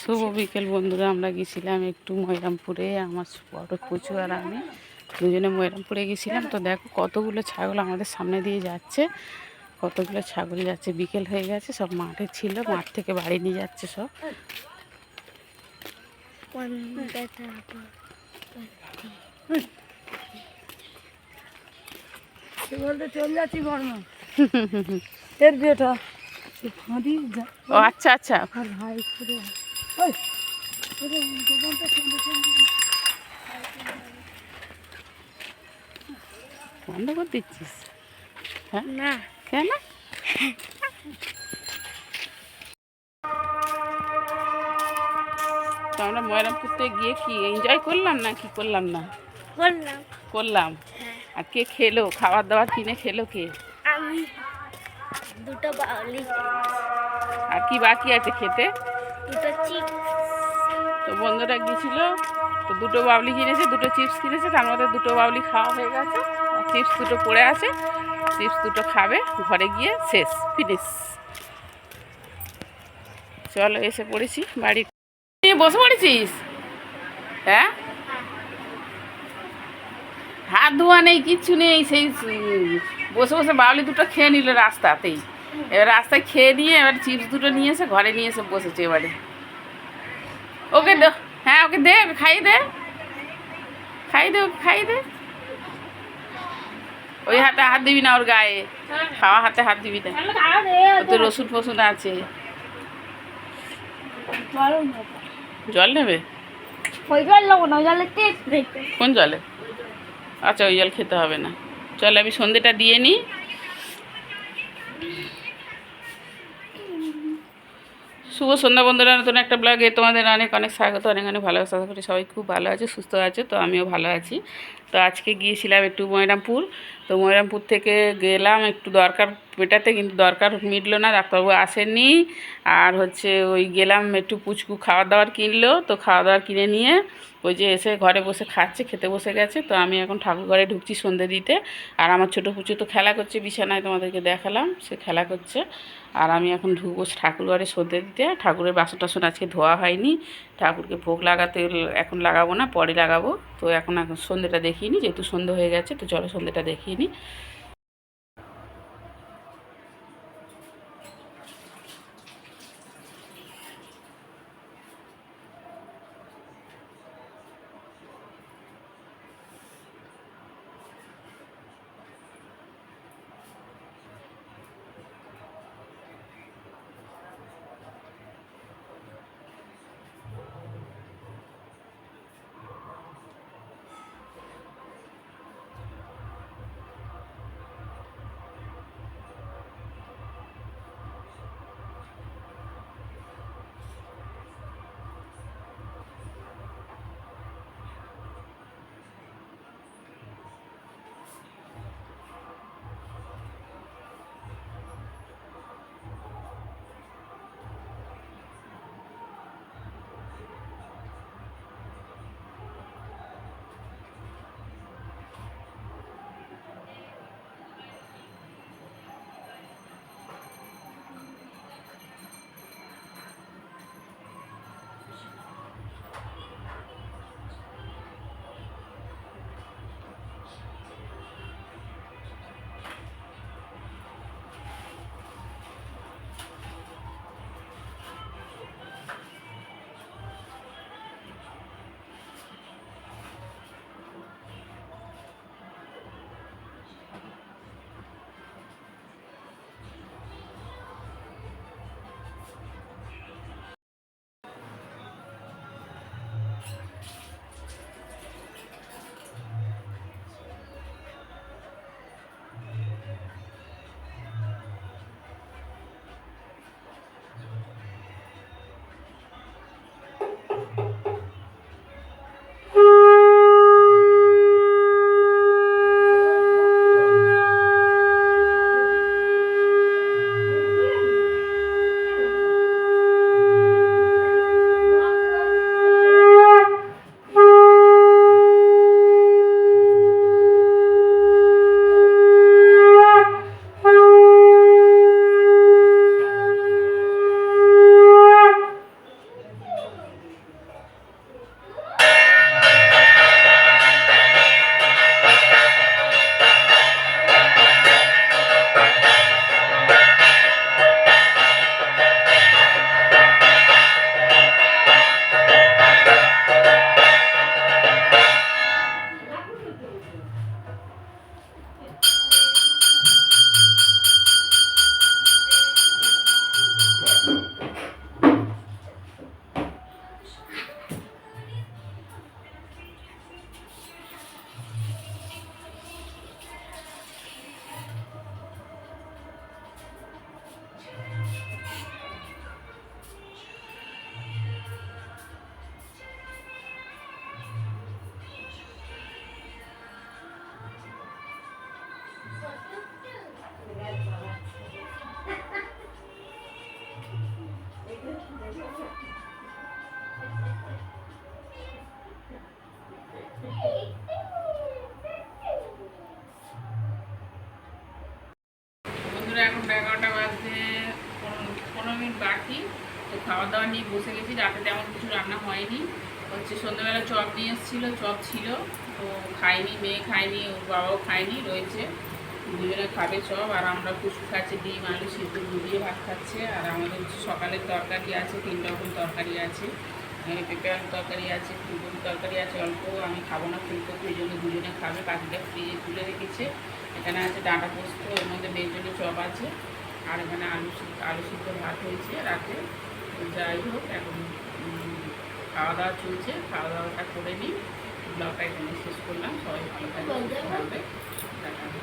শুভ বিকেল বন্ধুরা, আমরা গেছিলাম একটু ময়রামপুরে। আমার বড় পুচু আর আমি দুজনে ময়রামপুরে গেছিলাম। তো দেখো কতগুলো ছাগল আমাদের সামনে দিয়ে যাচ্ছে, কতগুলো ছাগল যাচ্ছে। বিকেল হয়ে গেছে, সব মাঠে ছিল, মাঠ থেকে বাড়ি নিয়ে যাচ্ছে সব। বলতে চলে যাচ্ছি বর্মা এর বিয়েটা ও আচ্ছা আচ্ছা, বন্ধ করে দিচ্ছিস? হ্যাঁ না কেন? তো আমরা ময়রামপুরতে গিয়ে কি এনজয় করলাম না কি করলাম না? করলাম। আর কে খেলো? খাবার দাবার কিনে খেলো কে? আমি দুটো বাউলি, আর কি বাকি আছে খেতে? দুটো চিপস। তো বন্ধুরা গিয়েছিল, তো দুটো বাবলি কিনেছে, দুটো চিপস কিনেছে, তার মধ্যে দুটো বাবলি খাওয়া হয়ে গেছে, আর চিপস দুটো পড়ে আছে। চিপস দুটো খাবে, ঘরে গিয়ে শেষ, ফিনিশ। চলো, এসে পড়েছি বাড়ি। নিয়ে বসে পড়েছিস? হ্যাঁ, হাত ধোয়া নেই, কিচ্ছু নেই, সেই বসে বসে বাউলি দুটো খেয়ে নিল রাস্তাতেই। এবার রাস্তায় খেয়ে নিয়ে এবার চিপস দুটো নিয়ে এসে ঘরে নিয়ে এসে বসেছে এবারে। ওকে দে, হ্যাঁ ওকে দে, খাইয়ে দে, খাইয়ে দে, ওকে খাইয়ে দে। ওই হাতে হাত দিবি না ওর গায়ে, খাওয়া হাতে হাত দিবি না, ওতে রসুন ফসুন আছে। জল নেবে? ওই জল নেবো না, ওই জলে টেস্ট দেখতে। কোন জলে? আচ্ছা, ওই জল খেতে হবে না। চল আমি সন্ধেটা দিয়ে নিই। শুভ সন্ধ্যা বন্ধুরা, নতুন একটা ব্লগে তোমাদের অনেক অনেক স্বাগত, অনেক অনেক ভালোবাসা। আশা করি সবাই খুব ভালো আছে, সুস্থ আছে। তো আমিও ভালো আছি। তো আজকে গিয়েছিলাম একটু ময়রামপুর। তো ময়রামপুর থেকে গেলাম একটু দরকার মেটাতে, কিন্তু দরকার মিটলো না, ডাক্তারবাবু আসেননি। আর হচ্ছে ওই গেলাম একটু পুচকু খাবার দাবার কিনলো, তো খাওয়া দাওয়ার কিনে নিয়ে ওই যে এসে ঘরে বসে খাচ্ছে, খেতে বসে গেছে। তো আমি এখন ঠাকুর ঘরে ঢুকছি সন্ধে দিতে। আর আমার ছোটো পুচু তো খেলা করছে বিছানায়, তোমাদেরকে দেখালাম, সে খেলা করছে। আর আমি এখন ঢুকবো ঠাকুর ঘরে সন্ধে দিতে। ঠাকুরের বাসন টাসন আজকে ধোয়া হয়নি, ঠাকুরকে ভোগ লাগাতে এখন লাগাবো না, পরে লাগাবো। তো এখন সন্ধেটা দেখিয়ে নিই, যেহেতু সন্ধে হয়ে গেছে। তো চলো সন্ধেটা দেখিয়ে নিই। মিনিট বাকি। তো খাওয়া দাওয়া নিয়ে বসে গেছি, রাতে তেমন কিছু রান্না হয়নি। হচ্ছে সন্ধ্যাবেলা চপ নিয়ে এসেছিলো, চপ ছিল, তো খাইনি, মেয়ে খায়নি, ওর বাবাও খায়নি, রয়েছে। দুজনে খাবে চপ, আর আমরা কুসু খাচ্ছি, ডিম আলু সিদ্ধ ডুবিয়ে ভাত খাচ্ছে। আর আমাদের সকালের তরকারি আছে, 3 রকম তরকারি আছে, পেঁপে আলু তরকারি আছে, ফুলকপি তরকারি আছে অল্প, আমি খাবো না ফুলকপি, এই জন্য দুজনে খাবে। বাকিটা ফ্রিজে তুলে রেখেছে। এখানে আছে ডাঁটা পোস্ত, এর মধ্যে মেয়ের জন্য চপ আছে, আর এখানে আলু সিদ্ধ ভাত হয়েছে রাতে। যাই হোক, এখন খাওয়া দাওয়া চলছে, খাওয়া দাওয়াটা করে নিই। ব্লগটা এখানে শেষ করলাম। সবাই ভালো থাকবে, সুস্থ থাকবে। দেখা হবে।